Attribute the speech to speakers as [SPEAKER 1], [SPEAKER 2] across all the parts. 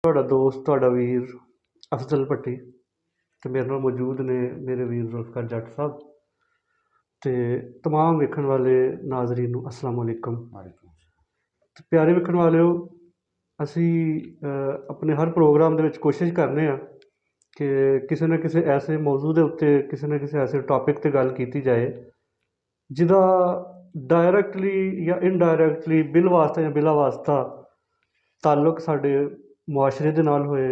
[SPEAKER 1] ਤੁਹਾਡਾ ਦੋਸਤ ਤੁਹਾਡਾ ਵੀਰ ਅਫਜ਼ਲ ਭੱਟੀ ਤੇ ਮੇਰੇ ਨਾਲ ਮੌਜੂਦ ਨੇ ਮੇਰੇ ਵੀਰ ਜ਼ੁਲਫਕਾਰ ਜੱਟ ਸਾਹਿਬ ਤੇ ਤਮਾਮ ਵੇਖਣ ਵਾਲੇ ਨਾਜ਼ਰੀਨ ਨੂੰ ਅਸਲਾਮ ਵਾਲੇਕਮ। ਤੇ ਪਿਆਰੇ ਵੇਖਣ ਵਾਲਿਓ, ਅਸੀਂ ਆਪਣੇ ਹਰ ਪ੍ਰੋਗਰਾਮ ਦੇ ਵਿੱਚ ਕੋਸ਼ਿਸ਼ ਕਰਨੇ ਆ ਕਿ ਕਿਸੇ ਨਾ ਕਿਸੇ ਐਸੇ ਮੌਜੂ ਦੇ ਉੱਤੇ ਕਿਸੇ ਨਾ ਕਿਸੇ ਐਸੇ ਟੌਪਿਕ 'ਤੇ ਗੱਲ ਕੀਤੀ ਜਾਏ ਜਿਹਦਾ ਡਾਇਰੈਕਟਲੀ ਜਾਂ ਇਨਡਾਇਰੈਕਟਲੀ ਬਿਲ ਵਾਸਤਾ ਜਾਂ ਬਿਲਾ ਵਾਸਤਾ ਤਾਲੁਕ ਸਾਡੇ ਮੁਆਸ਼ਰੇ ਦੇ ਨਾਲ ਹੋਏ,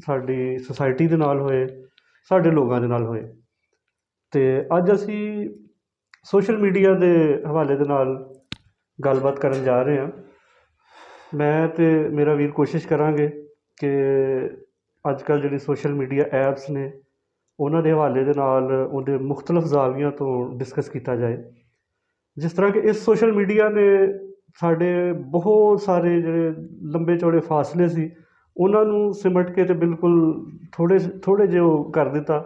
[SPEAKER 1] ਸਾਡੀ ਸੁਸਾਇਟੀ ਦੇ ਨਾਲ ਹੋਏ, ਸਾਡੇ ਲੋਕਾਂ ਦੇ ਨਾਲ ਹੋਏ। ਅਤੇ ਅੱਜ ਅਸੀਂ ਸੋਸ਼ਲ ਮੀਡੀਆ ਦੇ ਹਵਾਲੇ ਦੇ ਨਾਲ ਗੱਲਬਾਤ ਕਰਨ ਜਾ ਰਹੇ ਹਾਂ। ਮੈਂ ਅਤੇ ਮੇਰਾ ਵੀਰ ਕੋਸ਼ਿਸ਼ ਕਰਾਂਗੇ ਕਿ ਅੱਜ ਕੱਲ੍ਹ ਜਿਹੜੀ ਸੋਸ਼ਲ ਮੀਡੀਆ ਐਪਸ ਨੇ ਉਹਨਾਂ ਦੇ ਹਵਾਲੇ ਦੇ ਨਾਲ ਉਹਦੇ ਮੁਖਤਲਿਫ ਜ਼ਾਵੀਆਂ ਤੋਂ ਡਿਸਕਸ ਕੀਤਾ ਜਾਏ। ਜਿਸ ਤਰ੍ਹਾਂ ਕਿ ਇਸ ਸੋਸ਼ਲ ਮੀਡੀਆ ਨੇ ਸਾਡੇ ਬਹੁਤ ਸਾਰੇ ਜਿਹੜੇ ਲੰਬੇ ਚੌੜੇ ਫਾਸਲੇ ਸੀ ਉਹਨਾਂ ਨੂੰ ਸਿਮਟ ਕੇ ਅਤੇ ਬਿਲਕੁਲ ਥੋੜ੍ਹੇ ਜਿਹੇ ਉਹ ਕਰ ਦਿੱਤਾ।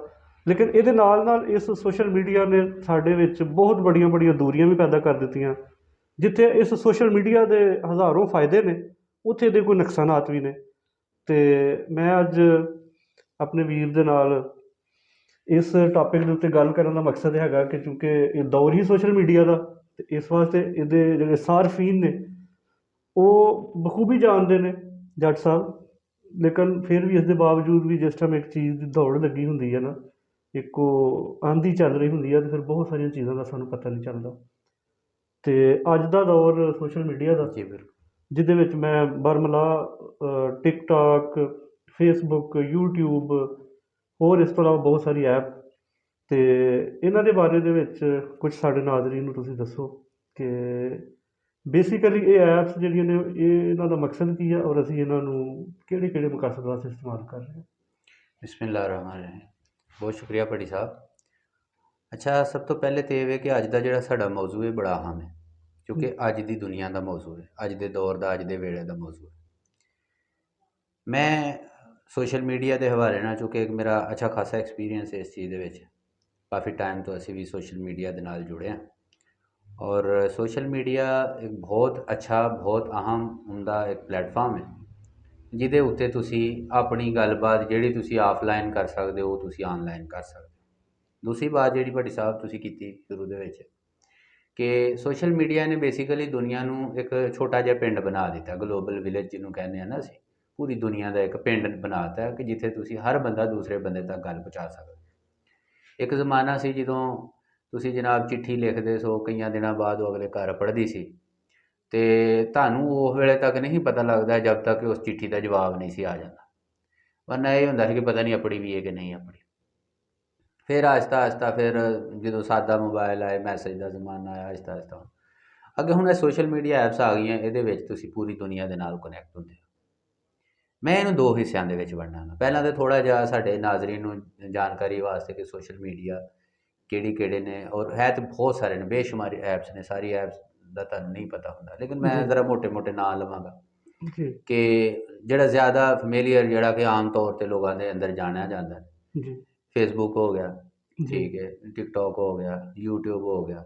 [SPEAKER 1] ਲੇਕਿਨ ਇਹਦੇ ਨਾਲ ਨਾਲ ਇਸ ਸੋਸ਼ਲ ਮੀਡੀਆ ਨੇ ਸਾਡੇ ਵਿੱਚ ਬਹੁਤ ਬੜੀਆਂ ਦੂਰੀਆਂ ਵੀ ਪੈਦਾ ਕਰ ਦਿੱਤੀਆਂ। ਜਿੱਥੇ ਇਸ ਸੋਸ਼ਲ ਮੀਡੀਆ ਦੇ ਹਜ਼ਾਰਾਂ ਫਾਇਦੇ ਨੇ, ਉੱਥੇ ਇਹਦੇ ਕੋਈ ਨੁਕਸਾਨਾਤ ਵੀ ਨੇ। ਅਤੇ ਮੈਂ ਅੱਜ ਆਪਣੇ ਵੀਰ ਦੇ ਨਾਲ ਇਸ ਟੌਪਿਕ ਦੇ ਉੱਤੇ ਗੱਲ ਕਰਨ ਦਾ ਮਕਸਦ ਹੈਗਾ ਕਿ ਚੂੰਕਿ ਇਹ ਦੌਰ ਹੀ ਸੋਸ਼ਲ ਮੀਡੀਆ ਦਾ, ਅਤੇ ਇਸ ਵਾਸਤੇ ਇਹਦੇ ਜਿਹੜੇ ਸਾਰਫੀਨ ਨੇ ਉਹ ਬਖੂਬੀ ਜਾਣਦੇ ਨੇ ਜੱਟ ਸਾਹਿਬ। ਲੇਕਿਨ ਫਿਰ ਵੀ ਇਸ ਦੇ ਬਾਵਜੂਦ ਵੀ ਜਿਸ ਟਾਈਮ ਇੱਕ ਚੀਜ਼ ਦੀ ਦੌੜ ਲੱਗੀ ਹੁੰਦੀ ਹੈ ਨਾ, ਇੱਕ ਉਹ ਆਂधी ਚੱਲ ਰਹੀ ਹੁੰਦੀ ਹੈ, ਅਤੇ ਫਿਰ ਬਹੁਤ ਸਾਰੀਆਂ ਚੀਜ਼ਾਂ ਦਾ ਸਾਨੂੰ ਪਤਾ ਨਹੀਂ ਚੱਲਦਾ। ਅਤੇ ਅੱਜ ਦਾ ਦੌਰ ਸੋਸ਼ਲ ਮੀਡੀਆ ਦਾ ਜਿਹਦੇ ਵਿੱਚ ਮੈਂ ਬਰਮਲਾ ਟਿਕਟਾਕ, ਫੇਸਬੁੱਕ, ਯੂਟਿਊਬ, ਹੋਰ ਇਸ ਤੋਂ ਇਲਾਵਾ ਬਹੁਤ ਸਾਰੀ ਐਪ, ਅਤੇ ਇਹਨਾਂ ਦੇ ਬਾਰੇ ਦੇ ਵਿੱਚ ਕੁਝ ਸਾਡੇ ਨਾਜ਼ਰੀਨ ਨੂੰ ਤੁਸੀਂ ਦੱਸੋ ਕਿ ਬੇਸਿਕਲੀ ਇਹ ਐਪਸ ਜਿਹੜੀਆਂ ਨੇ ਇਹਨਾਂ ਦਾ ਮਕਸਦ ਕੀ ਹੈ ਔਰ ਅਸੀਂ ਇਹਨਾਂ ਨੂੰ ਕਿਹੜੇ ਮਕਸਦ ਵਾਸਤੇ ਇਸਤੇਮਾਲ ਕਰ ਰਹੇ ਹਾਂ।
[SPEAKER 2] ਬਿਸਮਿਲ੍ਲਾਹ ਰਹਿਮਾਨ ਰਹੀਮ। ਬਹੁਤ ਸ਼ੁਕਰੀਆ ਭੱਟੀ ਸਾਹਿਬ। ਅੱਛਾ, ਸਭ ਤੋਂ ਪਹਿਲੇ ਤਾਂ ਇਹ ਹੈ ਕਿ ਅੱਜ ਦਾ ਜਿਹੜਾ ਸਾਡਾ ਮੌਜੂ ਹੈ ਬੜਾ ਅਹਿਮ ਹੈ, ਕਿਉਂਕਿ ਅੱਜ ਦੀ ਦੁਨੀਆ ਦਾ ਮੌਜੂ ਹੈ, ਅੱਜ ਦੇ ਦੌਰ ਦਾ, ਅੱਜ ਦੇ ਵੇਲੇ ਦਾ ਮੌਜੂ ਹੈ। ਮੈਂ ਸੋਸ਼ਲ ਮੀਡੀਆ ਦੇ ਹਵਾਲੇ ਨਾਲ, ਚੂँਕਿ ਮੇਰਾ ਅੱਛਾ ਖਾਸਾ ਐਕਸਪੀਰੀਅੰਸ ਹੈ ਇਸ ਚੀਜ਼ ਦੇ ਵਿੱਚ, ਕਾਫੀ ਟਾਈਮ ਤੋਂ ਅਸੀਂ ਵੀ ਸੋਸ਼ਲ ਮੀਡੀਆ ਦੇ ਨਾਲ ਜੁੜੇ ਹਾਂ। ਔਰ ਸੋਸ਼ਲ ਮੀਡੀਆ ਇੱਕ ਬਹੁਤ ਅੱਛਾ, ਬਹੁਤ ਅਹਿਮ ਹੁੰਦਾ ਇੱਕ ਪਲੇਟਫਾਰਮ ਹੈ ਜਿਹਦੇ ਉੱਤੇ ਤੁਸੀਂ ਆਪਣੀ ਗੱਲਬਾਤ ਜਿਹੜੀ ਤੁਸੀਂ ਆਫਲਾਈਨ ਕਰ ਸਕਦੇ ਹੋ ਉਹ ਤੁਸੀਂ ਆਨਲਾਈਨ ਕਰ ਸਕਦੇ ਹੋ। ਦੂਸਰੀ ਬਾਤ ਜਿਹੜੀ ਭੱਟੀ ਸਾਹਿਬ ਤੁਸੀਂ ਕੀਤੀ ਸ਼ੁਰੂ ਦੇ ਵਿੱਚ ਕਿ ਸੋਸ਼ਲ ਮੀਡੀਆ ਨੇ ਬੇਸਿਕਲੀ ਦੁਨੀਆ ਨੂੰ ਇੱਕ ਛੋਟਾ ਜਿਹਾ ਪਿੰਡ ਬਣਾ ਦਿੱਤਾ, ਗਲੋਬਲ ਵਿਲੇਜ ਜਿਹਨੂੰ ਕਹਿੰਦੇ ਆ ਨਾ ਅਸੀਂ, ਪੂਰੀ ਦੁਨੀਆ ਦਾ ਇੱਕ ਪਿੰਡ ਬਣਾ ਦਿੱਤਾ ਕਿ ਜਿੱਥੇ ਤੁਸੀਂ ਹਰ ਬੰਦਾ ਦੂਸਰੇ ਬੰਦੇ ਤੱਕ ਗੱਲ ਪਹੁੰਚਾ ਸਕਦੇ। ਇੱਕ ਜ਼ਮਾਨਾ ਸੀ ਜਦੋਂ ਤੁਸੀਂ ਜਨਾਬ ਚਿੱਠੀ ਲਿਖਦੇ ਸੋ, ਕਈਆਂ ਦਿਨਾਂ ਬਾਅਦ ਉਹ ਅਗਲੇ ਘਰ ਪੜ੍ਹਦੀ ਸੀ, ਅਤੇ ਤੁਹਾਨੂੰ ਉਸ ਵੇਲੇ ਤੱਕ ਨਹੀਂ ਪਤਾ ਲੱਗਦਾ ਜਦ ਤੱਕ ਉਸ ਚਿੱਠੀ ਦਾ ਜਵਾਬ ਨਹੀਂ ਸੀ ਆ ਜਾਂਦਾ। ਵਰਨਾ ਇਹ ਹੁੰਦਾ ਸੀ ਕਿ ਪਤਾ ਨਹੀਂ ਆਪਣੀ ਵੀ ਹੈ ਕਿ ਨਹੀਂ ਆਪਣੀ। ਫਿਰ ਆਹਿਸਤਾ ਫਿਰ ਜਦੋਂ ਸਾਦਾ ਮੋਬਾਇਲ ਆਏ, ਮੈਸੇਜ ਦਾ ਜ਼ਮਾਨਾ ਆਇਆ, ਆਹਿਸਤਾ ਅੱਗੇ ਹੁਣ ਇਹ ਸੋਸ਼ਲ ਮੀਡੀਆ ਐਪਸ ਆ ਗਈਆਂ, ਇਹਦੇ ਵਿੱਚ ਤੁਸੀਂ ਪੂਰੀ ਦੁਨੀਆ ਦੇ ਨਾਲ ਕਨੈਕਟ ਹੁੰਦੇ ਹੋ। ਮੈਂ ਇਹਨੂੰ ਦੋ ਹਿੱਸਿਆਂ ਦੇ ਵਿੱਚ ਵੰਡਾਂਗਾ। ਪਹਿਲਾਂ ਤਾਂ ਥੋੜ੍ਹਾ ਜਿਹਾ ਸਾਡੇ ਨਾਜ਼ਰੀਨ ਨੂੰ ਜਾਣਕਾਰੀ ਵਾਸਤੇ ਕਿ ਸੋਸ਼ਲ ਮੀਡੀਆ ਕਿਹੜੇ ਨੇ, ਔਰ ਹੈ ਤਾਂ ਬਹੁਤ ਸਾਰੇ ਨੇ, ਬੇਸ਼ੁਮਾਰ ਐਪਸ ਨੇ, ਸਾਰੀ ਐਪਸ ਦਾ ਤੁਹਾਨੂੰ ਨਹੀਂ ਪਤਾ ਹੁੰਦਾ, ਲੇਕਿਨ ਮੈਂ ਜ਼ਰਾ ਮੋਟੇ ਨਾਂ ਲਵਾਂਗਾ ਕਿ ਜਿਹੜਾ ਜ਼ਿਆਦਾ ਫੈਮੀਲੀਅਰ, ਜਿਹੜਾ ਕਿ ਆਮ ਤੌਰ 'ਤੇ ਲੋਕਾਂ ਦੇ ਅੰਦਰ ਜਾਣਿਆ ਜਾਂਦਾ ਹੈ, ਫੇਸਬੁੱਕ ਹੋ ਗਿਆ, ਠੀਕ ਹੈ, ਟਿਕਟੋਕ ਹੋ ਗਿਆ, ਯੂਟਿਊਬ ਹੋ ਗਿਆ,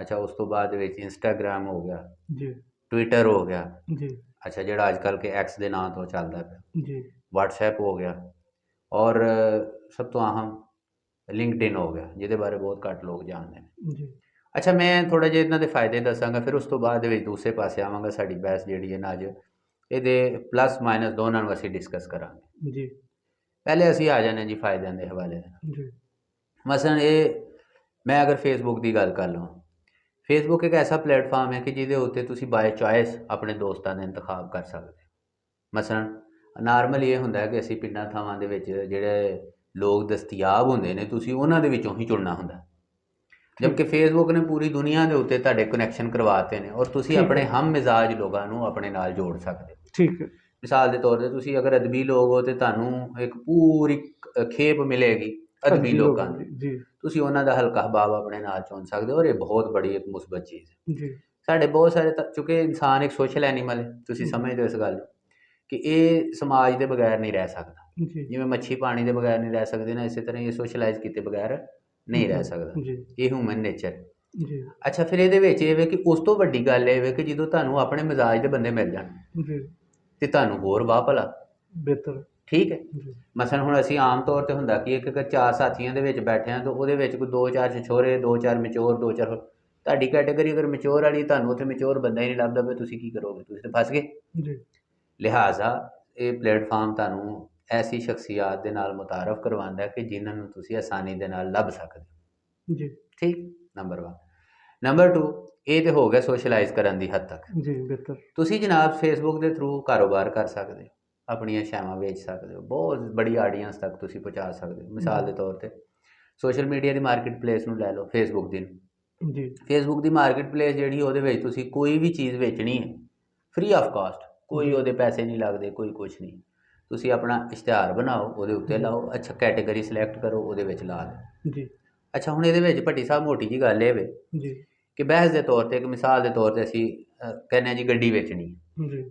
[SPEAKER 2] ਅੱਛਾ, ਉਸ ਤੋਂ ਬਾਅਦ ਵਿੱਚ ਇੰਸਟਾਗ੍ਰਾਮ ਹੋ ਗਿਆ, ਟਵਿੱਟਰ ਹੋ ਗਿਆ, ਅੱਛਾ, ਜਿਹੜਾ ਅੱਜ ਕੱਲ੍ਹ ਕੇ ਐਕਸ ਦੇ ਨਾਂ ਤੋਂ ਚੱਲਦਾ ਪਿਆ, ਵਟਸਐਪ ਹੋ ਗਿਆ, ਔਰ ਸਭ ਤੋਂ ਅਹਿਮ ਲਿੰਕਡਇਨ ਹੋ ਗਿਆ, ਜਿਹਦੇ ਬਾਰੇ ਬਹੁਤ ਘੱਟ ਲੋਕ ਜਾਣਦੇ ਨੇ। ਅੱਛਾ, ਮੈਂ ਥੋੜ੍ਹਾ ਜਿਹਾ ਇਹਨਾਂ ਦੇ ਫਾਇਦੇ ਦੱਸਾਂਗਾ, ਫਿਰ ਉਸ ਤੋਂ ਬਾਅਦ ਦੇ ਵਿੱਚ ਦੂਸਰੇ ਪਾਸੇ ਆਵਾਂਗਾ। ਸਾਡੀ ਬਹਿਸ ਜਿਹੜੀ ਹੈ ਨਾ ਅੱਜ ਇਹਦੇ ਪਲੱਸ ਮਾਈਨਸ ਦੋਨਾਂ ਨੂੰ ਅਸੀਂ ਡਿਸਕਸ ਕਰਾਂਗੇ। ਪਹਿਲੇ ਅਸੀਂ ਆ ਜਾਂਦੇ ਜੀ ਫਾਇਦਿਆਂ ਦੇ ਹਵਾਲੇ ਨਾਲ। ਮਸਲਨ ਮੈਂ ਅਗਰ ਫੇਸਬੁੱਕ ਦੀ ਗੱਲ ਕਰ ਲਵਾਂ, ਫੇਸਬੁੱਕ ਇੱਕ ਐਸਾ ਪਲੇਟਫਾਰਮ ਹੈ ਕਿ ਜਿਹਦੇ ਉੱਤੇ ਤੁਸੀਂ ਬਾਏ ਚੋਇਸ ਆਪਣੇ ਦੋਸਤਾਂ ਦਾ ਇੰਤਖਾਬ ਕਰ ਸਕਦੇ। ਮਸਲਨ ਨਾਰਮਲ ਇਹ ਹੁੰਦਾ ਕਿ ਅਸੀਂ ਪਿੰਡਾਂ ਥਾਵਾਂ ਦੇ ਵਿੱਚ ਜਿਹੜੇ ਲੋਕ ਦਸਤਿਆਬ ਹੁੰਦੇ ਨੇ, ਤੁਸੀਂ ਉਹਨਾਂ ਦੇ ਵਿੱਚੋਂ ਹੀ ਚੁਣਨਾ ਹੁੰਦਾ, ਜਦਕਿ ਫੇਸਬੁੱਕ ਨੇ ਪੂਰੀ ਦੁਨੀਆ ਦੇ ਉੱਤੇ ਤੁਹਾਡੇ ਕਨੈਕਸ਼ਨ ਕਰਵਾਤੇ ਨੇ, ਔਰ ਤੁਸੀਂ ਆਪਣੇ ਹਮ ਮਿਜ਼ਾਜ ਲੋਕਾਂ ਨੂੰ ਆਪਣੇ ਨਾਲ ਜੋੜ ਸਕਦੇ ਹੋ।
[SPEAKER 1] ਠੀਕ ਹੈ।
[SPEAKER 2] ਮਿਸਾਲ ਦੇ ਤੌਰ 'ਤੇ ਤੁਸੀਂ ਅਗਰ ਅਦਬੀ ਲੋਕ ਹੋ ਤਾਂ ਤੁਹਾਨੂੰ ਇੱਕ ਪੂਰੀ ਖੇਪ ਮਿਲੇਗੀ ਅਦਬੀ ਲੋਕਾਂ ਦੀ, ਤੁਸੀਂ ਉਹਨਾਂ ਦਾ ਹਲਕਾ ਹਬਾਬ ਆਪਣੇ ਨਾਲ ਚੁਣ ਸਕਦੇ ਹੋ, ਔਰ ਇਹ ਬਹੁਤ ਬੜੀ ਇੱਕ ਮੁਸਬਤ ਚੀਜ਼ ਹੈ। ਸਾਡੇ ਬਹੁਤ ਸਾਰੇ, ਚੂँਕਿ ਇਨਸਾਨ ਇੱਕ ਸੋਸ਼ਲ ਐਨੀਮਲ ਹੈ, ਤੁਸੀਂ ਸਮਝਦੇ ਹੋ ਇਸ ਗੱਲ ਕਿ ਇਹ ਸਮਾਜ ਦੇ ਬਗੈਰ ਨਹੀਂ ਰਹਿ ਸਕਦਾ। ਜਿਵੇਂ ਮੱਛੀ ਪਾਣੀ ਦੇ ਬਗੈਰ ਨਹੀਂ ਰਹਿ ਸਕਦੀ ਨਾ, ਇਸੇ ਤਰ੍ਹਾਂ ਇਹ ਸੋਸ਼ਲਾਈਜ਼ ਕੀਤੇ ਬਗੈਰ ਨਹੀਂ ਰਹਿ ਸਕਦਾ। ਇਹ ਹਿਊਮਨ ਨੇਚਰ। ਅੱਛਾ, ਫਿਰ ਇਹਦੇ ਵਿੱਚ ਇਹ ਵੇ ਕਿ ਉਸ ਤੋਂ ਵੱਡੀ ਗੱਲ ਇਹ ਵੇ ਕਿ ਜਦੋਂ ਤੁਹਾਨੂੰ ਆਪਣੇ ਮਿਜ਼ਾਜ ਦੇ ਬੰਦੇ ਮਿਲ ਜਾਣ ਅਤੇ ਤੁਹਾਨੂੰ ਹੋਰ ਵਾਹ ਭਲਾ,
[SPEAKER 1] ਬਿਹਤਰ।
[SPEAKER 2] ਠੀਕ ਹੈ।
[SPEAKER 1] ਜੀ
[SPEAKER 2] ਮਸਲਨ ਹੁਣ ਅਸੀਂ ਆਮ ਤੌਰ 'ਤੇ ਹੁੰਦਾ ਕਿ ਇੱਕ ਅਗਰ 4 ਸਾਥੀਆਂ ਦੇ ਵਿੱਚ ਬੈਠੇ ਹਾਂ ਤਾਂ ਉਹਦੇ ਵਿੱਚ ਕੋਈ 2-4 ਛਛੋਰੇ, 2-4 ਮੈਚੋਰ, 2-4 ਤੁਹਾਡੀ ਕੈਟੇਗਰੀ ਅਗਰ ਮੈਚੋਰ ਵਾਲੀ, ਤੁਹਾਨੂੰ ਉੱਥੇ ਮੈਚੋਰ ਬੰਦਾ ਹੀ ਨਹੀਂ ਲੱਭਦਾ ਫਿਰ ਤੁਸੀਂ ਕੀ ਕਰੋਗੇ? ਤੁਸੀਂ ਤਾਂ ਫਸ ਗਏ।
[SPEAKER 1] ਜੀ
[SPEAKER 2] ਲਿਹਾਜ਼ਾ ਇਹ ਪਲੇਟਫਾਰਮ ਤੁਹਾਨੂੰ ਐਸੀ ਸ਼ਖਸੀਅਤ ਦੇ ਨਾਲ ਮੁਤਾਰਫ ਕਰਵਾਉਂਦਾ ਕਿ ਜਿਨ੍ਹਾਂ ਨੂੰ ਤੁਸੀਂ ਆਸਾਨੀ ਦੇ ਨਾਲ ਲੱਭ ਸਕਦੇ ਹੋ।
[SPEAKER 1] ਜੀ
[SPEAKER 2] ਠੀਕ, ਨੰਬਰ 1। ਨੰਬਰ 2, ਇਹ ਤਾਂ ਹੋ ਗਿਆ ਸੋਸ਼ਲਾਈਜ਼ ਕਰਨ ਦੀ ਹੱਦ ਤੱਕ।
[SPEAKER 1] ਜੀ ਬਿਹਤਰ।
[SPEAKER 2] ਤੁਸੀਂ ਜਨਾਬ ਫੇਸਬੁੱਕ ਦੇ ਥਰੂ ਕਾਰੋਬਾਰ ਕਰ ਸਕਦੇ ਹੋ, ਆਪਣੀਆਂ ਸ਼ੈਵਾਂ ਵੇਚ ਸਕਦੇ ਹੋ, ਬਹੁਤ ਬੜੀ ਆਡੀਅੰਸ ਤੱਕ ਤੁਸੀਂ ਪਹੁੰਚਾ ਸਕਦੇ ਹੋ। ਮਿਸਾਲ ਦੇ ਤੌਰ 'ਤੇ ਸੋਸ਼ਲ ਮੀਡੀਆ ਦੀ ਮਾਰਕੀਟ ਪਲੇਸ ਨੂੰ ਲੈ ਲਓ, ਫੇਸਬੁੱਕ ਦੀ।
[SPEAKER 1] ਜੀ
[SPEAKER 2] ਫੇਸਬੁੱਕ ਦੀ ਮਾਰਕੀਟ ਪਲੇਸ ਜਿਹੜੀ, ਉਹਦੇ ਵਿੱਚ ਤੁਸੀਂ ਕੋਈ ਵੀ ਚੀਜ਼ ਵੇਚਣੀ ਹੈ ਫ੍ਰੀ ਆਫ ਕਾਸਟ, ਕੋਈ ਉਹਦੇ ਪੈਸੇ ਨਹੀਂ ਲੱਗਦੇ, ਕੋਈ ਕੁਛ ਨਹੀਂ। ਤੁਸੀਂ ਆਪਣਾ ਇਸ਼ਤਿਹਾਰ ਬਣਾਓ, ਉਹਦੇ ਉੱਤੇ ਲਾਓ, ਅੱਛਾ ਕੈਟੇਗਰੀ ਸਿਲੈਕਟ ਕਰੋ, ਉਹਦੇ ਵਿੱਚ ਲਾ ਦਿਓ।
[SPEAKER 1] ਜੀ
[SPEAKER 2] ਅੱਛਾ ਹੁਣ ਇਹਦੇ ਵਿੱਚ ਭੱਟੀ ਸਾਹਿਬ ਮੋਟੀ ਜੀ ਗੱਲ ਇਹ ਵੇ
[SPEAKER 1] ਜੀ
[SPEAKER 2] ਕਿ ਬਹਿਸ ਦੇ ਤੌਰ 'ਤੇ, ਇੱਕ ਮਿਸਾਲ ਦੇ ਤੌਰ 'ਤੇ ਅਸੀਂ ਕਹਿੰਦੇ ਹਾਂ ਜੀ ਗੱਡੀ ਵੇਚਣੀ ਹੈ।
[SPEAKER 1] ਜੀ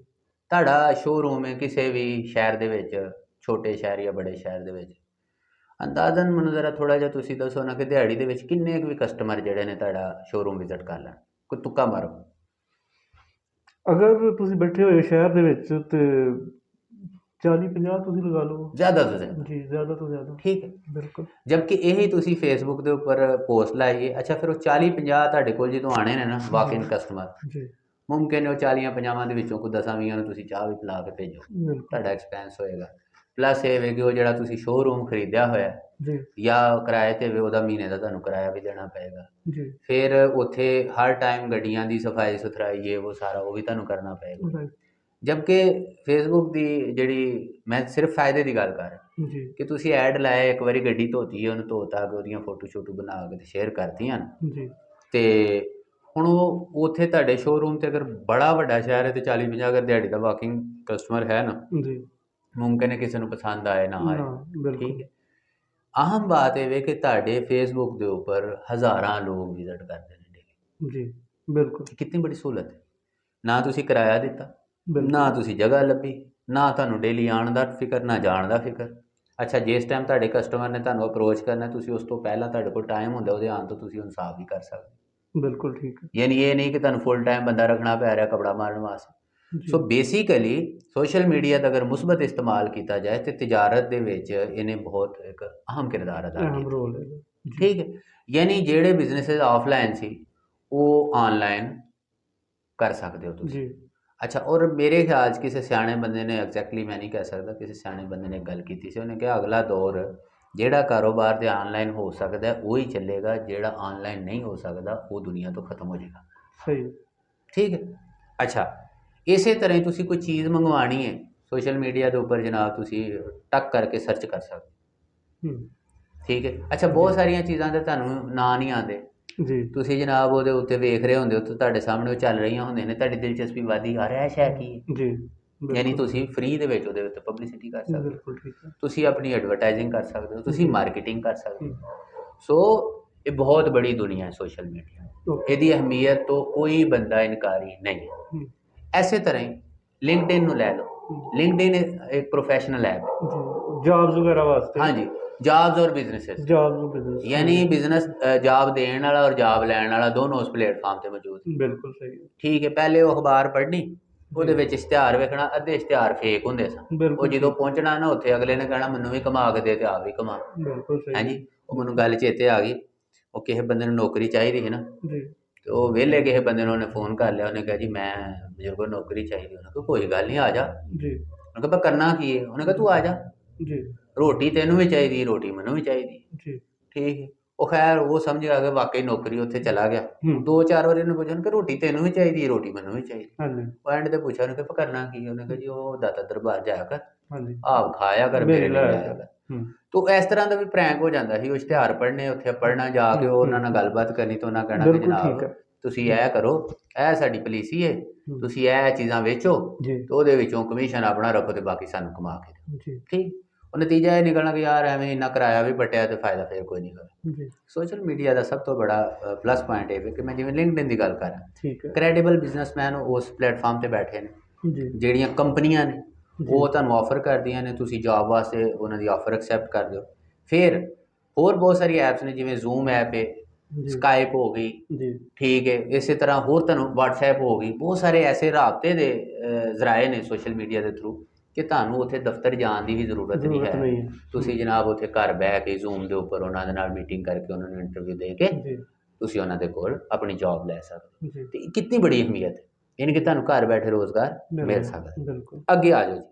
[SPEAKER 2] ਤੁਹਾਡਾ ਸ਼ੋਰੂਮ ਹੈ ਕਿਸੇ ਵੀ ਸ਼ਹਿਰ ਦੇ ਵਿੱਚ, ਛੋਟੇ ਸ਼ਹਿਰ ਜਾਂ ਬੜੇ ਸ਼ਹਿਰ ਦੇ ਵਿੱਚ, ਅੰਦਾਜ਼ਨ ਮੈਨੂੰ ਜ਼ਰਾ ਥੋੜ੍ਹਾ ਜਿਹਾ ਤੁਸੀਂ ਦੱਸੋ ਨਾ ਕਿ ਦਿਹਾੜੀ ਦੇ ਵਿੱਚ ਕਿੰਨੇ ਕੁ ਵੀ ਕਸਟਮਰ ਜਿਹੜੇ ਨੇ ਤੁਹਾਡਾ ਸ਼ੋਰੂਮ ਵਿਜ਼ਿਟ ਕਰ ਲੈਣ? ਕੋਈ ਤੁੱਕਾ ਮਾਰੋ।
[SPEAKER 1] ਅਗਰ ਤੁਸੀਂ ਬੈਠੇ ਹੋਏ ਸ਼ਹਿਰ ਦੇ ਵਿੱਚ ਤੇ 40-50 ਤੁਸੀਂ ਲਗਾ ਲਓ।
[SPEAKER 2] ਜ਼ਿਆਦਾ ਤੋਂ ਜ਼ਿਆਦਾ।
[SPEAKER 1] ਜੀ ਜ਼ਿਆਦਾ ਤੋਂ ਜ਼ਿਆਦਾ।
[SPEAKER 2] ਠੀਕ ਹੈ।
[SPEAKER 1] ਬਿਲਕੁਲ।
[SPEAKER 2] ਜਦਕਿ ਇਹੀ ਤੁਸੀਂ ਫੇਸਬੁੱਕ ਦੇ ਉੱਪਰ ਪੋਸਟ ਲਾਈਏ, ਅੱਛਾ ਫਿਰ ਉਹ 40-50 ਤੁਹਾਡੇ ਕੋਲ ਜਦੋਂ ਆਣੇ ਨੇ ਨਾ ਵਾਕ ਇਨ ਕਸਟਮਰ,
[SPEAKER 1] ਜੀ
[SPEAKER 2] ਮੁਮਕਿਨ ਹੈ ਉਹ 40-50 ਦੇ ਵਿੱਚੋਂ ਕੋਈ 10-20 ਨੂੰ ਤੁਸੀਂ ਚਾਹ ਵੀ ਪਿਲਾ ਕੇ ਭੇਜੋ,
[SPEAKER 1] ਬਿਲਕੁਲ।
[SPEAKER 2] ਤੁਹਾਡਾ ਐਕਸਪੈਂਸ ਹੋਏਗਾ। ਪਲੱਸ ਇਹ ਵੇ ਕਿ ਉਹ ਜਿਹੜਾ ਤੁਸੀਂ ਸ਼ੋਅਰੂਮ ਖਰੀਦਿਆ ਹੋਇਆ
[SPEAKER 1] ਜੀ
[SPEAKER 2] ਜਾਂ ਕਿਰਾਏ 'ਤੇ ਵੇ, ਉਹਦਾ ਮਹੀਨੇ ਦਾ ਤੁਹਾਨੂੰ ਕਿਰਾਇਆ ਵੀ ਦੇਣਾ ਪਏਗਾ।
[SPEAKER 1] ਜੀ
[SPEAKER 2] ਫਿਰ ਉੱਥੇ ਹਰ ਟਾਈਮ ਗੱਡੀਆਂ ਦੀ ਸਫਾਈ ਸੁਥਰਾਈ, ਇਹ ਉਹ ਸਾਰਾ ਉਹ ਵੀ ਤੁਹਾਨੂੰ ਕਰਨਾ ਪਏਗਾ।
[SPEAKER 1] ਰਾਈਟ।
[SPEAKER 2] ਜਦਕਿ ਫੇਸਬੁੱਕ ਦੀ ਜਿਹੜੀ, ਮੈਂ ਸਿਰਫ ਫਾਇਦੇ ਦੀ ਗੱਲ ਕਰ ਰਿਹਾ
[SPEAKER 1] ਜੀ
[SPEAKER 2] ਕਿ ਤੁਸੀਂ ਐਡ ਲਾਇਆ, ਇੱਕ ਵਾਰੀ ਗੱਡੀ ਧੋਤੀ ਹੈ, ਉਹਨੂੰ ਧੋਤਾ ਕੇ ਉਹਦੀਆਂ ਫੋਟੋ ਸ਼ੋਟੋ ਬਣਾ ਕੇ ਸ਼ੇਅਰ ਕਰਤੀਆਂ
[SPEAKER 1] ਜੀ
[SPEAKER 2] ਤੇ ਹੁਣ ਉਹ ਉੱਥੇ ਤੁਹਾਡੇ ਸ਼ੋਅਰੂਮ 'ਤੇ ਅਗਰ ਬੜਾ ਵੱਡਾ ਸ਼ਹਿਰ ਹੈ ਤੇ 40-50 ਅਗਰ ਦਿਹਾੜੀ ਦਾ ਵਾਕਿੰਗ ਕਸਟਮਰ ਹੈ ਨਾ,
[SPEAKER 1] ਜੀ
[SPEAKER 2] ਮੁਮਕਿਨ ਹੈ ਕਿਸੇ ਨੂੰ ਪਸੰਦ ਆਏ ਨਾ ਆਏ।
[SPEAKER 1] ਨਾ
[SPEAKER 2] ਠੀਕ
[SPEAKER 1] ਬਿਲਕੁਲ।
[SPEAKER 2] ਹੈ। ਅਹਿਮ ਬਾਤ ਇਹ ਵੇ ਕਿ ਤੁਹਾਡੇ ਫੇਸਬੁੱਕ ਦੇ ਉੱਪਰ ਹਜ਼ਾਰਾਂ ਲੋਕ ਵਿਜ਼ਿਟ ਕਰਦੇ ਨੇ ਡੇਲੀ।
[SPEAKER 1] ਜੀ ਬਿਲਕੁਲ
[SPEAKER 2] ਕਿੰਨੀ ਬੜੀ ਸਹੂਲਤ ਹੈ। ਨਾ ਤੁਸੀਂ ਕਿਰਾਇਆ ਦਿੱਤਾ,
[SPEAKER 1] ਬਿਲਕੁਲ।
[SPEAKER 2] ਨਾ ਤੁਸੀਂ ਜਗ੍ਹਾ ਲੱਭੀ, ਨਾ ਤੁਹਾਨੂੰ ਡੇਲੀ ਆਉਣ ਦਾ ਫਿਕਰ, ਨਾ ਜਾਣ ਦਾ ਫਿਕਰ। ਅੱਛਾ ਜਿਸ ਟਾਈਮ ਤੁਹਾਡੇ ਕਸਟਮਰ ਨੇ ਤੁਹਾਨੂੰ ਅਪਰੋਚ ਕਰਨਾ, ਤੁਸੀਂ ਉਸ ਤੋਂ ਪਹਿਲਾਂ ਤੁਹਾਡੇ ਕੋਲ ਟਾਈਮ ਹੁੰਦਾ, ਉਹਦੇ ਆਉਣ ਤੋਂ ਤੁਸੀਂ ਉਹਨੂੰ ਸਾਫ਼ ਵੀ ਕਰ ਸਕਦੇ।
[SPEAKER 1] ਬਿਲਕੁਲ ਠੀਕ ਹੈ।
[SPEAKER 2] ਯਾਨੀ ਇਹ ਨਹੀਂ ਕਿ ਤੁਹਾਨੂੰ ਫੁੱਲ ਟਾਈਮ ਬੰਦਾ ਰੱਖਣਾ ਪੈ ਰਿਹਾ ਕਪੜਾ ਮਾਰਨ ਵਾਸਤੇ।
[SPEAKER 1] ਜੀ
[SPEAKER 2] ਸੋ ਬੇਸਿਕਲੀ ਸੋਸ਼ਲ ਮੀਡੀਆ ਦਾ ਅਗਰ ਮੁਸਬਤ ਇਸਤੇਮਾਲ ਕੀਤਾ ਜਾਏ ਤੇ ਤਜਾਰਤ ਦੇ ਵਿੱਚ ਇਹਨੇ ਬਹੁਤ ਇੱਕ ਅਹਿਮ ਕਿਰਦਾਰ ਅਦਾ
[SPEAKER 1] ਅਹਿਮ
[SPEAKER 2] ਕੀਤਾ।
[SPEAKER 1] ਰੋਲ ਹੈ ਜੀ।
[SPEAKER 2] ਠੀਕ ਹੈ। ਯਾਨੀ ਜਿਹੜੇ ਬਿਜ਼ਨਸਿਸ ਆਫਲਾਈਨ ਸੀ ਉਹ ਆਨਲਾਈਨ ਕਰ ਸਕਦੇ ਹੋ ਤੁਸੀਂ।
[SPEAKER 1] ਜੀ
[SPEAKER 2] ਅੱਛਾ ਔਰ ਮੇਰੇ ਖਿਆਲ 'ਚ ਕਿਸੇ ਸਿਆਣੇ ਬੰਦੇ ਨੇ, ਐਗਜ਼ੈਕਟਲੀ ਮੈਂ ਨਹੀਂ ਕਹਿ ਸਕਦਾ, ਕਿਸੇ ਸਿਆਣੇ ਬੰਦੇ ਨੇ ਗੱਲ ਕੀਤੀ ਸੀ, ਉਹਨੇ ਕਿਹਾ ਅਗਲਾ ਦੌਰ ਜਿਹੜਾ ਕਾਰੋਬਾਰ ਤੇ ਆਨਲਾਈਨ ਹੋ ਸਕਦਾ ਉਹ ਹੀ ਚੱਲੇਗਾ, ਜਿਹੜਾ ਆਨਲਾਈਨ ਨਹੀਂ ਹੋ ਸਕਦਾ ਉਹ ਦੁਨੀਆ ਤੋਂ ਖਤਮ ਹੋ ਜਾਏਗਾ।
[SPEAKER 1] ਸਹੀ।
[SPEAKER 2] ਠੀਕ ਹੈ। ਅੱਛਾ ਇਸੇ ਤਰ੍ਹਾਂ ਹੀ ਤੁਸੀਂ ਕੋਈ ਚੀਜ਼ ਮੰਗਵਾਉਣੀ ਹੈ, ਸੋਸ਼ਲ ਮੀਡੀਆ ਦੇ ਉੱਪਰ ਜਨਾਬ ਤੁਸੀਂ ਟੱਕ ਕਰਕੇ ਸਰਚ ਕਰ ਸਕਦੇ। ਠੀਕ ਹੈ। ਅੱਛਾ ਬਹੁਤ ਸਾਰੀਆਂ ਚੀਜ਼ਾਂ ਦੇ ਤੁਹਾਨੂੰ ਨਾਂ ਨਹੀਂ ਆਉਂਦੇ,
[SPEAKER 1] ਜੀ
[SPEAKER 2] ਤੁਸੀਂ ਜਨਾਬ ਉਹਦੇ ਉੱਤੇ ਵੇਖ ਰਹੇ ਹੁੰਦੇ ਹੋ ਤਾਂ ਤੁਹਾਡੇ ਸਾਹਮਣੇ ਉਹ ਚੱਲ ਰਹੀਆਂ ਹੁੰਦੀਆਂ ਨੇ, ਤੁਹਾਡੀ ਦਿਲਚਸਪੀ ਵਧਦੀ, ਯਾਰ ਇਹ ਸ਼ੈ ਕੀ ਹੈ।
[SPEAKER 1] ਜੀ
[SPEAKER 2] ਯਾਨੀ
[SPEAKER 1] ਬਿਲਕੁਲ।
[SPEAKER 2] ਤੁਸੀਂ ਫ੍ਰੀ ਦੇ ਵਿੱਚ ਉਹਦੇ ਉੱਤੇ ਪਬਲਿਸਿਟੀ ਕਰ ਸਕਦੇ ਹੋ,
[SPEAKER 1] ਬਿਲਕੁਲ ਠੀਕ ਹੈ।
[SPEAKER 2] ਤੁਸੀਂ ਆਪਣੀ ਐਡਵਰਟਾਈਜ਼ਿੰਗ ਕਰ ਸਕਦੇ ਹੋ, ਤੁਸੀਂ
[SPEAKER 1] ਜੀ।
[SPEAKER 2] ਮਾਰਕੀਟਿੰਗ ਕਰ ਸਕਦੇ ਹੋ। ਸੋ ਇਹ ਬਹੁਤ ਬੜੀ ਦੁਨੀਆ ਹੈ ਸੋਸ਼ਲ ਮੀਡੀਆ,
[SPEAKER 1] ਓਕੇ।
[SPEAKER 2] ਇਹਦੀ ਅਹਿਮੀਅਤ ਤੋਂ ਕੋਈ ਬੰਦਾ ਇਨਕਾਰੀ ਨਹੀਂ ਹੈ। ਐਸੇ ਤਰ੍ਹਾਂ ਹੀ ਲਿੰਕਡਇਨ ਨੂੰ ਲੈ ਲਓ। ਲਿੰਕਡਇਨ ਇੱਕ ਪ੍ਰੋਫੈਸ਼ਨਲ ਐਪ ਹੈ।
[SPEAKER 1] ਜੀ ਜॉब्स ਵਗੈਰਾ ਵਾਸਤੇ।
[SPEAKER 2] ਹਾਂਜੀ, ਜॉब्स और बिजनेसेस,
[SPEAKER 1] जॉब बिजनेस
[SPEAKER 2] यानी बिजनेस जॉब देने वाला और जॉब ਲੈਣ ਵਾਲਾ ਦੋਨੋਂ ਉਸ ਪਲੇਟਫਾਰਮ ਤੇ ਮੌਜੂਦ ਹੈ।
[SPEAKER 1] ਬਿਲਕੁਲ ਸਹੀ ਹੈ।
[SPEAKER 2] ਠੀਕ ਹੈ। ਪਹਿਲੇ ਉਹ ਅਖਬਾਰ ਪੜ੍ਹਨੀ, ਉਹਦੇ ਵਿੱਚ ਇਸ਼ਤਿਹਾਰ ਵੇਖਣਾ, ਅੱਧੇ ਇਸ਼ਤਿਹਾਰ ਫੇਕ ਹੁੰਦੇ ਸਨ। ਉਹ
[SPEAKER 1] ਬਿਲਕੁਲ
[SPEAKER 2] ਜਦੋਂ ਪਹੁੰਚਣਾ ਨਾ ਉੱਥੇ ਅਗਲੇ ਨੇ ਕਹਿਣਾ ਮੈਨੂੰ ਵੀ ਕਮਾ ਕੇ ਦੇ ਤੇ ਆਪ ਵੀ ਕਮਾ।
[SPEAKER 1] ਬਿਲਕੁਲ ਸਹੀ ਹੈ।
[SPEAKER 2] ਹਾਂਜੀ, ਉਹ ਮੈਨੂੰ ਗੱਲ ਚੇਤੇ ਆ ਗਈ, ਉਹ ਕਿਸੇ ਬੰਦੇ ਨੂੰ ਨੌਕਰੀ ਚਾਹੀਦੀ ਸੀ ਨਾ,
[SPEAKER 1] ਜੀ
[SPEAKER 2] ਤੇ ਉਹ ਵਿਹਲੇ ਕਿਸੇ ਬੰਦੇ ਨੂੰ ਉਹਨੇ ਫੋਨ ਕਰ ਲਿਆ, ਉਹਨੇ ਕਿਹਾ ਜੀ ਮੈਂ ਬਜ਼ੁਰਗੋ ਨੌਕਰੀ ਚਾਹੀਦੀ। ਉਹਨੇ ਕਿਹਾ ਕੋਈ ਗੱਲ ਨਹੀਂ ਆ ਜਾ।
[SPEAKER 1] ਜੀ
[SPEAKER 2] ਉਹਨੇ ਕਿਹਾ ਕਰਨਾ ਕੀ ਹੈ? ਉਹਨੇ ਕਿਹਾ ਤੂੰ ਆ ਜਾ,
[SPEAKER 1] ਜੀ
[SPEAKER 2] ਰੋਟੀ ਤੈਨੂੰ ਵੀ ਚਾਹੀਦੀ, ਰੋਟੀ ਮੈਨੂੰ ਵੀ ਚਾਹੀਦੀ।
[SPEAKER 1] ਜੀ
[SPEAKER 2] ਠੀਕ ਹੈ। ਉਹ ਖੈਰ ਉਹ ਸਮਝ ਆ ਕਿ ਵਾਕਈ ਨੌਕਰੀ, ਉੱਥੇ ਚਲਾ ਗਿਆ।
[SPEAKER 1] ਹੂੰ।
[SPEAKER 2] 2-4 ਵਾਰੀ ਉਹਨੇ ਪੁੱਛਿਆ ਕਿ ਰੋਟੀ ਤੈਨੂੰ ਵੀ ਚਾਹੀਦੀ, ਰੋਟੀ ਮੈਨੂੰ ਵੀ ਚਾਹੀਦੀ।
[SPEAKER 1] ਹਾਂਜੀ
[SPEAKER 2] ਉਹ ਐਂਡ ਤੇ ਪੁੱਛਿਆ ਉਹਨੇ ਕਿ ਕਰਨਾ ਕੀ? ਉਹਨੇ ਕਿਹਾ ਜੀ ਉਹ ਦਾਤਾ ਦਰਬਾਰ ਜਾਇਆ ਕਰ,
[SPEAKER 1] ਹਾਂਜੀ
[SPEAKER 2] ਆਪ ਖਾਇਆ ਕਰ, ਮੇਰੇ ਲਈ
[SPEAKER 1] ਲਾਇਆ
[SPEAKER 2] ਆਇਆ ਕਰ।
[SPEAKER 1] ਹੂੰ।
[SPEAKER 2] ਤੋ ਇਸ ਤਰ੍ਹਾਂ ਦਾ ਵੀ ਪ੍ਰੈਂਕ ਹੋ ਜਾਂਦਾ ਸੀ। ਉਹ ਇਸ਼ਤਿਹਾਰ ਪੜ੍ਹਨੇ, ਉੱਥੇ ਪੜ੍ਹਨਾ ਜਾ ਕੇ ਉਹਨਾਂ ਨਾਲ ਗੱਲਬਾਤ ਕਰਨੀ ਤੇ ਉਹਨਾਂ ਕਹਿਣਾ ਕਿ
[SPEAKER 1] ਬਿਲਕੁਲ ਠੀਕ
[SPEAKER 2] ਜਨਾਬ
[SPEAKER 1] ਹੈ।
[SPEAKER 2] ਤੁਸੀਂ ਇਹ ਕਰੋ, ਇਹ ਸਾਡੀ ਪਾਲਿਸੀ ਹੈ, ਤੁਸੀਂ ਇਹ ਚੀਜ਼ਾਂ ਵੇਚੋ
[SPEAKER 1] ਜੀ
[SPEAKER 2] ਤੇ ਉਹਦੇ ਵਿੱਚੋਂ ਕਮਿਸ਼ਨ ਆਪਣਾ ਰੱਖੋ ਤੇ ਬਾਕੀ ਸਾਨੂੰ ਕਮਾ ਕੇ ਦਿਓ।
[SPEAKER 1] ਜੀ
[SPEAKER 2] ਠੀਕ। ਉਹ ਨਤੀਜਾ ਇਹ ਨਿਕਲਣਾ ਕਿ ਯਾਰ ਐਵੇਂ ਇੰਨਾ ਕਿਰਾਇਆ ਵੀ ਪਟਿਆ ਤੇ ਫਾਇਦਾ ਫਿਰ ਕੋਈ ਨਹੀਂ ਹੋਇਆ।
[SPEAKER 1] ਜੀ
[SPEAKER 2] ਸੋਸ਼ਲ ਮੀਡੀਆ ਦਾ ਸਭ ਤੋਂ ਬੜਾ ਪਲੱਸ ਪੁਆਇੰਟ ਇਹ ਹੈ ਕਿ ਮੈਂ ਜਿਵੇਂ ਲਿੰਕਡਇਨ ਦੀ ਗੱਲ ਕਰਾਂ,
[SPEAKER 1] ਠੀਕ ਹੈ।
[SPEAKER 2] ਕ੍ਰੈਡੀਬਲ ਬਿਜ਼ਨਸਮੈਨ ਉਸ ਪਲੇਟਫਾਰਮ ਤੇ ਬੈਠੇ ਨੇ,
[SPEAKER 1] ਜੀ
[SPEAKER 2] ਜਿਹੜੀਆਂ ਕੰਪਨੀਆਂ ਨੇ
[SPEAKER 1] ਜੀ।
[SPEAKER 2] ਉਹ ਤੁਹਾਨੂੰ ਆਫਰ ਕਰਦੀਆਂ ਨੇ, ਤੁਸੀਂ ਜੌਬ ਵਾਸਤੇ ਉਹਨਾਂ ਦੀ ਆਫਰ ਐਕਸੈਪਟ ਕਰ ਦਿਓ। ਫਿਰ ਹੋਰ ਬਹੁਤ ਸਾਰੀ ਐਪਸ ਨੇ, ਜਿਵੇਂ ਜ਼ੂਮ ਐਪ ਹੈ,
[SPEAKER 1] ਜੀ
[SPEAKER 2] ਸਕਾਈਪ ਹੋ ਗਈ,
[SPEAKER 1] ਜੀ
[SPEAKER 2] ਠੀਕ ਹੈ। ਇਸੇ ਤਰ੍ਹਾਂ ਹੋਰ ਤੁਹਾਨੂੰ ਵਟਸਐਪ ਹੋ ਗਈ, ਬਹੁਤ ਸਾਰੇ ਐਸੇ ਰਾਬਤੇ ਦੇ ਜ਼ਰਾਏ ਨੇ ਸੋਸ਼ਲ ਮੀਡੀਆ ਦੇ ਥਰੂ ਕਿ ਤੁਹਾਨੂੰ ਉੱਥੇ ਦਫ਼ਤਰ ਜਾਣ ਦੀ ਵੀ ਜ਼ਰੂਰਤ ਨਹੀਂ
[SPEAKER 1] ਜ਼ਰੂਰਤ
[SPEAKER 2] ਹੈ।
[SPEAKER 1] ਨਹੀਂ ਹੈ।
[SPEAKER 2] ਤੁਸੀਂ ਜਨਾਬ ਉੱਥੇ ਘਰ ਬਹਿ ਕੇ ਜ਼ੂਮ ਦੇ ਉੱਪਰ ਉਹਨਾਂ ਦੇ ਨਾਲ ਮੀਟਿੰਗ ਕਰਕੇ ਉਹਨਾਂ ਨੂੰ ਇੰਟਰਵਿਊ ਦੇ ਕੇ
[SPEAKER 1] ਜੀ
[SPEAKER 2] ਤੁਸੀਂ ਉਹਨਾਂ ਦੇ ਕੋਲ ਆਪਣੀ ਜੌਬ ਲੈ ਸਕਦੇ ਹੋ।
[SPEAKER 1] ਜੀ
[SPEAKER 2] ਤੇ ਇਹ ਕਿੰਨੀ ਬੜੀ ਅਹਿਮੀਅਤ ਹੈ, ਯਾਨੀ ਕਿ ਤੁਹਾਨੂੰ ਘਰ ਬੈਠੇ ਰੋਜ਼ਗਾਰ ਮਿਲ ਸਕਦਾ।
[SPEAKER 1] ਬਿਲਕੁਲ।
[SPEAKER 2] ਅੱਗੇ ਆ ਜਾਓ ਜੀ।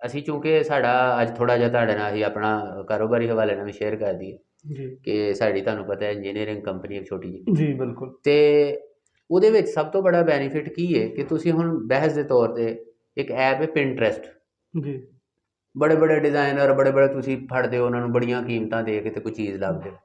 [SPEAKER 2] ਅਸੀਂ ਚੂੰਕਿ ਸਾਡਾ ਅੱਜ ਥੋੜ੍ਹਾ ਜਿਹਾ ਤੁਹਾਡੇ ਨਾਲ ਅਸੀਂ ਆਪਣਾ ਕਾਰੋਬਾਰੀ ਹਵਾਲੇ ਨਾਲ ਵੀ ਸ਼ੇਅਰ ਕਰ ਦਈਏ
[SPEAKER 1] ਜੀ
[SPEAKER 2] ਕਿ ਸਾਡੀ ਤੁਹਾਨੂੰ ਪਤਾ ਹੈ ਇੰਜੀਨੀਅਰਿੰਗ ਕੰਪਨੀ ਇੱਕ ਛੋਟੀ ਜਿਹੀ,
[SPEAKER 1] ਜੀ ਬਿਲਕੁਲ।
[SPEAKER 2] ਤੇ ਉਹਦੇ ਵਿੱਚ ਸਭ ਤੋਂ ਬੜਾ ਬੈਨੀਫਿਟ ਕੀ ਹੈ ਕਿ ਤੁਸੀਂ ਹੁਣ ਬਹਿਸ ਦੇ ਤੌਰ ਤੇ ਇੱਕ ਐਪ ਹੈ ਪਿੰਟਰੈਸਟ,
[SPEAKER 1] ਜੀ
[SPEAKER 2] ਬੜੇ ਬੜੇ ਡਿਜ਼ਾਈਨਰ ਬੜੇ ਬੜੇ ਤੁਸੀਂ ਫੜਦੇ ਹੋ ਉਹਨਾਂ ਨੂੰ ਬੜੀਆਂ ਕੀਮਤਾਂ ਦੇ ਕੇ ਤੇ ਕੋਈ ਚੀਜ਼ ਲੱਭਦੇ ਹੋ।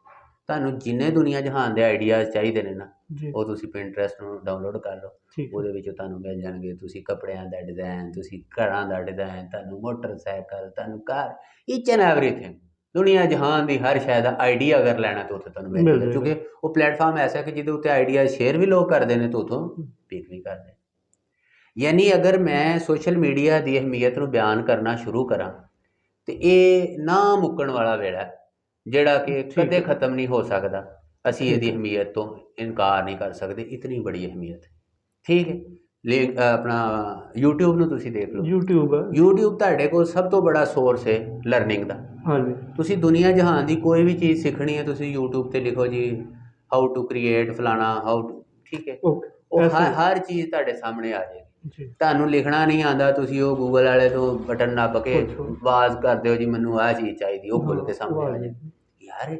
[SPEAKER 2] ਤੁਹਾਨੂੰ ਜਿੰਨੇ ਦੁਨੀਆ ਜਹਾਨ ਦੇ ਆਈਡੀਆਜ਼ ਚਾਹੀਦੇ ਨੇ ਨਾ,
[SPEAKER 1] ਜੀ
[SPEAKER 2] ਉਹ ਤੁਸੀਂ ਪਿੰਟਰੈਸਟ ਨੂੰ ਡਾਊਨਲੋਡ ਕਰ ਲਓ।
[SPEAKER 1] ਠੀਕ ਹੈ।
[SPEAKER 2] ਉਹਦੇ ਵਿੱਚੋਂ ਤੁਹਾਨੂੰ ਮਿਲ ਜਾਣਗੇ, ਤੁਸੀਂ ਕੱਪੜਿਆਂ ਦਾ ਡਿਜ਼ਾਈਨ, ਤੁਸੀਂ ਘਰਾਂ ਦਾ ਡਿਜ਼ਾਈਨ, ਤੁਹਾਨੂੰ ਮੋਟਰਸਾਈਕਲ, ਤੁਹਾਨੂੰ ਕਾਰ, ਈਚ ਐਂਡ ਐਵਰੀਥਿੰਗ, ਦੁਨੀਆ ਜਹਾਨ ਦੀ ਹਰ ਸ਼ੈ ਦਾ ਆਈਡੀਆ ਅਗਰ ਲੈਣਾ ਤਾਂ ਉੱਥੇ ਤੁਹਾਨੂੰ ਮਿਲ
[SPEAKER 1] ਮਿਲ
[SPEAKER 2] ਜਾਏਗਾ।
[SPEAKER 1] ਜਾਏਗਾ।
[SPEAKER 2] ਕਿਉਂਕਿ ਉਹ ਪਲੇਟਫਾਰਮ ਐਸਾ ਕਿ ਜਿਹਦੇ ਉੱਤੇ ਆਈਡੀਆ ਸ਼ੇਅਰ ਵੀ ਲੋਕ ਕਰਦੇ ਨੇ ਤੇ ਉੱਥੋਂ ਪਿਕ ਵੀ ਕਰਦੇ। ਯਾਨੀ ਅਗਰ ਮੈਂ ਸੋਸ਼ਲ ਮੀਡੀਆ ਦੀ ਅਹਿਮੀਅਤ ਨੂੰ ਬਿਆਨ ਕਰਨਾ ਸ਼ੁਰੂ ਕਰਾਂ ਤੇ ਇਹ ਨਾ ਮੁੱਕਣ ਵਾਲਾ ਵੇੜਾ ਹੈ, ਜਿਹੜਾ ਕਿ
[SPEAKER 1] ਠੀਕ
[SPEAKER 2] ਕਦੇ
[SPEAKER 1] ਹੈ।
[SPEAKER 2] ਖਤਮ ਨਹੀਂ ਹੋ ਸਕਦਾ। ਅਸੀਂ
[SPEAKER 1] ਠੀਕ
[SPEAKER 2] ਇਹਦੀ
[SPEAKER 1] ਹੈ।
[SPEAKER 2] ਅਹਿਮੀਅਤ ਤੋਂ ਇਨਕਾਰ ਨਹੀਂ ਕਰ ਸਕਦੇ, ਇਤਨੀ ਬੜੀ ਅਹਿਮੀਅਤ ਹੈ। ਠੀਕ ਹੈ। ਆਪਣਾ YouTube ਨੂੰ ਤੁਸੀਂ ਦੇਖ ਲਓ।
[SPEAKER 1] YouTube ਹੈ।
[SPEAKER 2] YouTube ਤੁਹਾਡੇ ਕੋਲ ਸਭ ਤੋਂ ਬੜਾ ਸੋਰਸ ਹੈ ਲਰਨਿੰਗ ਦਾ।
[SPEAKER 1] ਹਾਂਜੀ
[SPEAKER 2] ਤੁਸੀਂ ਦੁਨੀਆ ਜਹਾਨ ਦੀ ਕੋਈ ਵੀ ਚੀਜ਼ ਸਿੱਖਣੀ ਹੈ, ਤੁਸੀਂ YouTube ਤੇ ਲਿਖੋ ਜੀ ਹਾਊ ਟੂ ਕ੍ਰੀਏਟ ਫਲਾਣਾ, ਹਾਊ ਟੂ, ਠੀਕ ਹੈ,
[SPEAKER 1] ਓਕੇ।
[SPEAKER 2] ਉਹ
[SPEAKER 1] ਐਸੇ
[SPEAKER 2] ਹਰ ਚੀਜ਼ ਤੁਹਾਡੇ ਸਾਹਮਣੇ ਆ ਜਾਏਗੀ।
[SPEAKER 1] ਜੀ
[SPEAKER 2] ਤੁਹਾਨੂੰ ਲਿਖਣਾ ਨਹੀਂ ਆਉਂਦਾ, ਤੁਸੀਂ ਉਹ ਗੂਗਲ ਵਾਲੇ ਤੋਂ ਬਟਨ ਨੱਪ ਕੇ
[SPEAKER 1] ਪੁੱਛੋ।
[SPEAKER 2] ਆਵਾਜ਼ ਕਰ ਦਿਓ ਜੀ ਮੈਨੂੰ ਆਹ ਚੀਜ਼ ਚਾਹੀਦੀ, ਉਹ ਖੁੱਲ ਕੇ ਸਾਹਮਣੇ ਆ ਜਾਏਗੀ। ਯਾਰ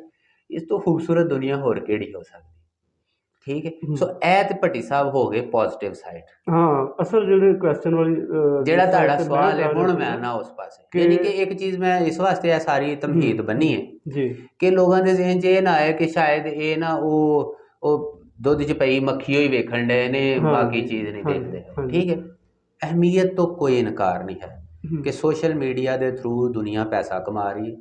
[SPEAKER 2] ਇਸ ਤੋਂ ਖੂਬਸੂਰਤ ਦੁਨੀਆ ਹੋਰ ਕਿਹੜੀ ਹੋ ਸਕਦੀ। ਠੀਕ ਹੈ। ਸੋ ਇਹ ਤੇ ਭੱਟੀ ਸਾਹਿਬ ਹੋ ਗਏ ਪੋਜ਼ਿਟਿਵ ਸਾਈਡ।
[SPEAKER 1] ਹਾਂ ਅਸਲ ਜਿਹੜੇ ਕੁਐਸਚਨ ਵਾਲੀ
[SPEAKER 2] ਜਿਹੜਾ ਤੁਹਾਡਾ
[SPEAKER 1] ਤੇ ਮੈਂ
[SPEAKER 2] ਸਵਾਲ ਹੈ
[SPEAKER 1] ਜਾ
[SPEAKER 2] ਹੁਣ
[SPEAKER 1] ਰਿਹਾ
[SPEAKER 2] ਮੈਂ
[SPEAKER 1] ਸੀ
[SPEAKER 2] ਨਾ ਉਸ ਪਾਸੇ,
[SPEAKER 1] ਕਿ-
[SPEAKER 2] ਯਾਨੀ ਕਿ ਇੱਕ ਚੀਜ਼ ਮੈਂ ਇਸ ਵਾਸਤੇ ਇਹ ਸਾਰੀ ਤਮਹੀਦ ਬੰਨੀ ਹੈ
[SPEAKER 1] ਜੀ
[SPEAKER 2] ਕਿ ਲੋਕਾਂ ਦੇ ਜ਼ਿਹਨ 'ਚ ਇਹ ਨਾ ਆਏ ਕਿ ਸ਼ਾਇਦ ਇਹ ਨਾ ਉਹ ਦੁੱਧ 'ਚ ਪਈ ਮੱਖੀ ਹੋਈ ਵੇਖਣ ਡਏ ਨੇ,
[SPEAKER 1] ਹਾਂ,
[SPEAKER 2] ਬਾਕੀ ਚੀਜ਼ ਨਹੀਂ
[SPEAKER 1] ਹਾਂਜੀ,
[SPEAKER 2] ਦੇਖਦੇ।
[SPEAKER 1] ਹਾਂਜੀ।
[SPEAKER 2] ਠੀਕ ਹੈ। ਅਹਿਮੀਅਤ ਤੋਂ ਕੋਈ ਇਨਕਾਰ ਨਹੀਂ ਹੈ
[SPEAKER 1] ਹਮ,
[SPEAKER 2] ਕਿ ਸੋਸ਼ਲ ਮੀਡੀਆ ਦੇ ਥਰੂ ਦੁਨੀਆ ਪੈਸਾ ਕਮਾ ਰਹੀ ਹੈ,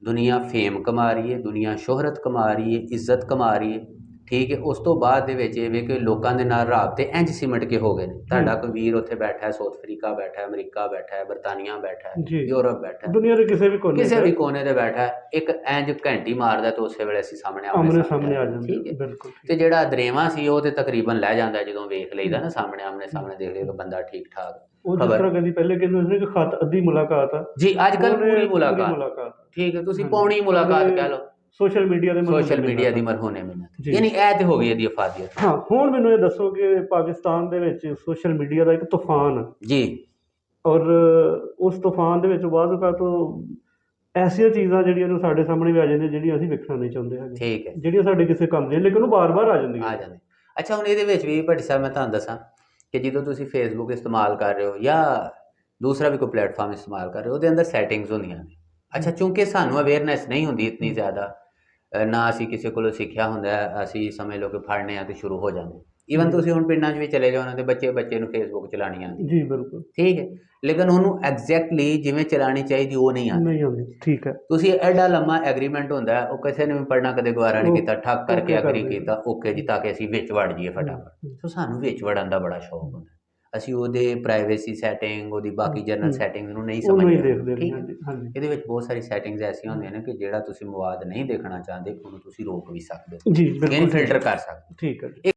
[SPEAKER 2] ਦੁਨੀਆ ਫੇਮ ਕਮਾ ਰਹੀ ਹੈ, ਦੁਨੀਆ ਸ਼ੋਹਰਤ ਕਮਾ ਰਹੀ ਹੈ, ਇੱਜ਼ਤ ਕਮਾ ਰਹੀ ਹੈ। ਠੀਕ ਹੈ। ਉਸ ਤੋਂ ਬਾਅਦ ਦੇ ਵਿੱਚ ਇਹ ਵੇ ਕਿ ਲੋਕਾਂ ਦੇ ਨਾਲ ਰਾਬਤੇ ਇੰਝ ਸਿਮਟ ਕੇ ਹੋ ਗਏ ਨੇ। ਤੁਹਾਡਾ ਕੋਈ ਵੀਰ ਉੱਥੇ ਬੈਠਾ ਹੈ, ਸਾਊਥ ਅਫਰੀਕਾ ਬੈਠਾ ਹੈ, ਅਮਰੀਕਾ ਬੈਠਾ ਹੈ, ਬਰਤਾਨੀਆ ਬੈਠਾ ਹੈ,
[SPEAKER 1] ਜੀ
[SPEAKER 2] ਯੂਰਪ ਬੈਠਾ ਹੈ,
[SPEAKER 1] ਦੁਨੀਆ ਦੇ ਕਿਸੇ ਵੀ ਕੋਨੇ
[SPEAKER 2] ਕਿਸੇ
[SPEAKER 1] ਤੇ
[SPEAKER 2] ਵੀ ਕੋਨੇ ਤੇ ਬੈਠਾ ਹੈ, ਇੱਕ ਇੰਝ ਘੰਟੀ ਮਾਰਦਾ ਤਾਂ ਉਸੇ ਵੇਲੇ ਅਸੀਂ ਸਾਹਮਣੇ
[SPEAKER 1] ਆਮਨੇ
[SPEAKER 2] ਆਮਣੇ
[SPEAKER 1] ਸਾਹਮਣੇ ਆ
[SPEAKER 2] ਜਾਂਦੇ।
[SPEAKER 1] ਜਾਂਦੇ
[SPEAKER 2] ਠੀਕ ਹੈ।
[SPEAKER 1] ਬਿਲਕੁਲ ਠੀਕ।
[SPEAKER 2] ਤੇ ਜਿਹੜਾ ਦਰੇਵਾਂ ਸੀ ਉਹ ਤੇ ਤਕਰੀਬਨ ਲੈ ਜਾਂਦਾ ਜਦੋਂ ਵੇਖ ਲਈਦਾ ਨਾ ਸਾਹਮਣੇ ਆਮਣੇ ਸਾਹਮਣੇ ਦੇਖ ਲਈਦਾ ਬੰਦਾ ਠੀਕ ਠਾਕ।
[SPEAKER 1] ਉਹ ਜਿਸ ਤਰ੍ਹਾਂ ਕਹਿੰਦੀ ਪਹਿਲੇ ਕਹਿੰਦੇ ਹੁੰਦੇ ਸੀ ਕਿ ਖਤ ਅੱਧੀ ਮੁਲਾਕਾਤ ਆ,
[SPEAKER 2] ਜੀ ਅੱਜ ਕੱਲ੍ਹ
[SPEAKER 1] ਉਹਨੇ
[SPEAKER 2] ਪੂਰੀ
[SPEAKER 1] ਪੂਰੀ
[SPEAKER 2] ਮੁਲਾਕਾਤ। ਠੀਕ ਹੈ। ਤੁਸੀਂ
[SPEAKER 1] ਹਾਂਜੀ।
[SPEAKER 2] ਪੌਣੀ ਮੁਲਾਕਾਤ ਕਹਿ ਲਓ।
[SPEAKER 1] ਸੋਸ਼ਲ ਮੀਡੀਆ ਦੇ
[SPEAKER 2] ਸੋਸ਼ਲ ਮੀਡੀਆ ਦੀ ਮਰਹੂਨੇ ਮਿਹਨਤ,
[SPEAKER 1] ਜੀ।
[SPEAKER 2] ਯਾਨੀ ਇਹ ਤੇ ਹੋ ਗਈ ਇਹਦੀ ਅਫਾਦੀਅਤ।
[SPEAKER 1] ਹਾਂ ਹੁਣ ਮੈਨੂੰ ਇਹ ਦੱਸੋ ਕਿ ਪਾਕਿਸਤਾਨ ਦੇ ਵਿੱਚ ਸੋਸ਼ਲ ਮੀਡੀਆ ਦਾ ਇੱਕ ਤੂਫਾਨ ਆ
[SPEAKER 2] ਜੀ
[SPEAKER 1] ਔਰ ਉਸ ਤੂਫਾਨ ਦੇ ਵਿੱਚ ਬਾਅਦ ਤੋਂ ਐਸੀਆਂ ਚੀਜ਼ਾਂ ਜਿਹੜੀਆਂ ਨੂੰ ਸਾਡੇ ਸਾਹਮਣੇ ਵੀ ਆ ਜਾਂਦੀਆਂ ਜਿਹੜੀਆਂ ਅਸੀਂ ਵੇਖਣਾ ਨਹੀਂ ਚਾਹੁੰਦੇ ਹੈਗੇ,
[SPEAKER 2] ਠੀਕ ਹੈ।
[SPEAKER 1] ਜਿਹੜੀਆਂ ਸਾਡੇ ਕਿਸੇ ਕੰਮ ਦੀਆਂ ਲੇਕਿਨ ਉਹ ਬਾਰ-ਬਾਰ ਆ ਜਾਂਦੀਆਂ।
[SPEAKER 2] ਆ ਜਾਂਦੇ। ਅੱਛਾ ਹੁਣ ਇਹਦੇ ਵਿੱਚ ਵੀ ਭੱਟੀ ਸਾਹਿਬ ਮੈਂ ਤੁਹਾਨੂੰ ਦੱਸਾਂ ਕਿ ਜਦੋਂ ਤੁਸੀਂ ਫੇਸਬੁੱਕ ਇਸਤੇਮਾਲ ਕਰ ਰਹੇ ਹੋ ਜਾਂ ਦੂਸਰਾ ਵੀ ਕੋਈ ਪਲੇਟਫਾਰਮ ਇਸਤੇਮਾਲ ਕਰ ਰਹੇ ਹੋ, ਉਹਦੇ ਅੰਦਰ ਸੈਟਿੰਗਸ ਹੁੰਦੀਆਂ ਨੇ। ਅੱਛਾ ਚੂੰਕਿ ਸਾਨੂੰ ਅਵੇਅਰਨੈਸ ਨਹੀਂ ਹੁੰਦੀ ਇਤਨੀ ਜ਼ਿਆਦਾ, ਨਾ ਅਸੀਂ ਕਿਸੇ ਕੋਲੋਂ ਸਿੱਖਿਆ ਹੁੰਦਾ ਹੈ, ਅਸੀਂ ਸਮਝ ਲਓ ਕਿ ਫੜਨੇ ਆ ਤੇ ਸ਼ੁਰੂ ਹੋ ਜਾਂਦੇ। ਈਵਨ ਤੁਸੀਂ ਹੁਣ ਪਿੰਡਾਂ 'ਚ ਵੀ ਚਲੇ ਜਾਓ, ਉਹਨਾਂ ਦੇ ਬੱਚੇ ਨੂੰ ਫੇਸਬੁੱਕ ਚਲਾਉਣੀ ਆਉਂਦੀ।
[SPEAKER 1] ਜੀ ਬਿਲਕੁਲ
[SPEAKER 2] ਠੀਕ ਹੈ। ਲੇਕਿਨ ਉਹਨੂੰ ਐਗਜ਼ੈਕਟਲੀ ਜਿਵੇਂ ਚਲਾਉਣੀ ਚਾਹੀਦੀ ਉਹ ਨਹੀਂ ਆਉਂਦੀ।
[SPEAKER 1] ਨਹੀਂ ਆਉਂਦੀ। ਠੀਕ ਹੈ।
[SPEAKER 2] ਤੁਸੀਂ ਐਡਾ ਲੰਮਾ ਐਗਰੀਮੈਂਟ ਹੁੰਦਾ ਹੈ, ਉਹ ਕਿਸੇ ਨੇ ਵੀ ਪੜ੍ਹਨਾ ਕਦੇ ਗਵਾਰਾ ਨਹੀਂ ਕੀਤਾ, ਠੱਕ ਕਰਕੇ
[SPEAKER 1] okay ਕਰ
[SPEAKER 2] ਐਗਰੀ
[SPEAKER 1] ਦਿੰਦੇ।
[SPEAKER 2] ਕੀਤਾ, ਓਕੇ ਜੀ, ਤਾਂ ਕਿ ਅਸੀਂ ਵਿੱਚ ਵੜ ਜਾਈਏ ਫਟਾਫਟ। ਸੋ ਸਾਨੂੰ ਵਿੱਚ ਵੜਨ ਦਾ ਬੜਾ ਸ਼ੌਕ ਹੁੰਦਾ। ਅਸੀਂ ਉਹਦੇ ਪ੍ਰਾਈਵੇਸੀ ਸੈਟਿੰਗ, ਉਹਦੀ ਬਾਕੀ ਜਨਰਲ ਸੈਟਿੰਗ ਨੂੰ ਨਹੀਂ
[SPEAKER 1] ਉਹ ਨਹੀਂ
[SPEAKER 2] ਸਮਝਦੇ।
[SPEAKER 1] ਦੇਖਦੇ।
[SPEAKER 2] ਠੀਕ ਹੈ।
[SPEAKER 1] ਹਾਂਜੀ ਹਾਂਜੀ
[SPEAKER 2] ਇਹਦੇ ਵਿੱਚ ਬਹੁਤ ਸਾਰੀ ਸੈਟਿੰਗਸ ਐਸੀਆਂ ਹੁੰਦੀਆਂ ਨੇ ਕਿ ਜਿਹੜਾ ਤੁਸੀਂ ਮਵਾਦ ਨਹੀਂ ਦੇਖਣਾ ਚਾਹੁੰਦੇ ਉਹਨੂੰ ਤੁਸੀਂ ਰੋਕ ਵੀ ਸਕਦੇ ਹੋ,
[SPEAKER 1] ਜੀ
[SPEAKER 2] ਯਾਨੀ
[SPEAKER 1] ਬਿਲਕੁਲ
[SPEAKER 2] ਫਿਲਟਰ ਕਰ ਸਕਦੇ ਹੋ।
[SPEAKER 1] ਠੀਕ ਹੈ।